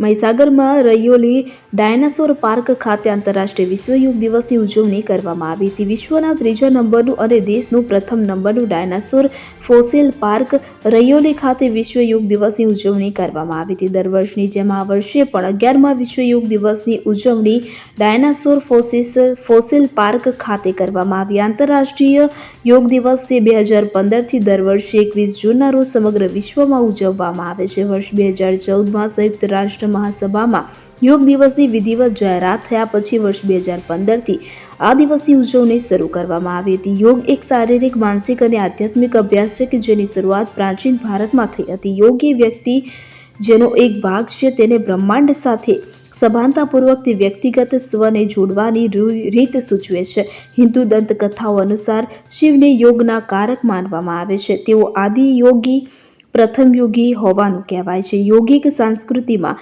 મહીસાગરમાં Raiyoli dinosaur park ખાતે આંતરરાષ્ટ્રીય વિશ્વ યોગ દિવસની ઉજવણી કરવામાં આવી હતી. વિશ્વના 3જા નંબરનું અને દેશનું પ્રથમ નંબરનું ડાયનાસોર ફોસિલ પાર્ક રૈયોલી ખાતે વિશ્વ યોગ દિવસની ઉજવણી કરવામાં આવી હતી. દર વર્ષની જેમ આ વર્ષે પણ 11મા વિશ્વ યોગ દિવસની ઉજવણી ડાયનાસોર ફોસિલ પાર્ક ખાતે કરવામાં આવી. આંતરરાષ્ટ્રીય યોગ દિવસ 2015થી દર વર્ષે 21 જૂનના રોજ સમગ્ર વિશ્વમાં ઉજવવામાં આવે છે. વર્ષ 2014માં સંયુક્ત રાષ્ટ્ર મહાસભામાં યોગ દિવસની વિધિવત જાહેરાત થયા પછી વર્ષ 2015થી આ દિવસની ઉજવણી શરૂ કરવામાં આવી હતી. યોગ એક શારીરિક, માનસિક અને આધ્યાત્મિક અભ્યાસ છે કે જેની શરૂઆત પ્રાચીન ભારતમાં થઈ હતી. યોગ એ વ્યક્તિ જેનો એક ભાગ છે તેને બ્રહ્માંડ સાથે સભાનતાપૂર્વક વ્યક્તિગત સ્વને જોડવાની રીત સૂચવે છે. હિન્દુ દંતકથાઓ અનુસાર શિવને યોગના કારક માનવામાં આવે છે. તેઓ આદિ યોગી, પ્રથમ યોગી હોવાનું કહેવાય છે. યોગિક સંસ્કૃતિમાં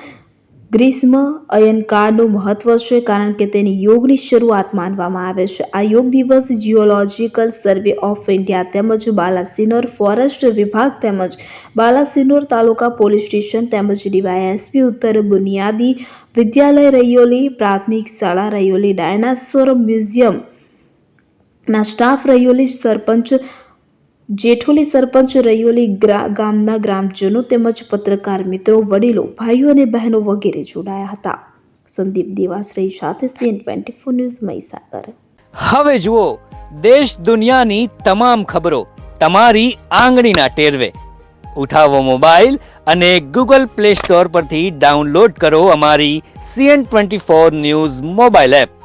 ગ્રીષ્મ અયનકાળનું મહત્વ છે કારણ કે તેની યોગની શરૂઆત માનવામાં આવે છે. આ યોગ દિવસ જીઓલોજીકલ સર્વે ઓફ ઇન્ડિયા તેમજ બાલાસિનોર ફોરેસ્ટ વિભાગ તેમજ બાલાસિનોર તાલુકા પોલીસ સ્ટેશન તેમજ ડીવાયએસપી ઉત્તર બુનિયાદી વિદ્યાલય રૈયોલી, પ્રાથમિક શાળા રૈયોલી, ડાયનાસોર મ્યુઝિયમના સ્ટાફ રૈયોલી, સરપંચ જેઠોલી, સરપંચ રૈયોલી ગામના ગ્રામજનો તેમજ પત્રકાર મિત્રો, વડીલો, ભાઈઓ અને બહેનો વગેરે જોડાયા હતા. સંદીપ દેવાશ્રય સાથે CN24 ન્યૂઝ મહીસાગર. હવે જુઓ દેશ દુનિયાની તમામ ખબરો તમારી આંગળીના ટેરવે. ઉઠાવો મોબાઈલ અને Google Play Store પરથી ડાઉનલોડ કરો અમારી CN24 ન્યૂઝ મોબાઈલ એપ.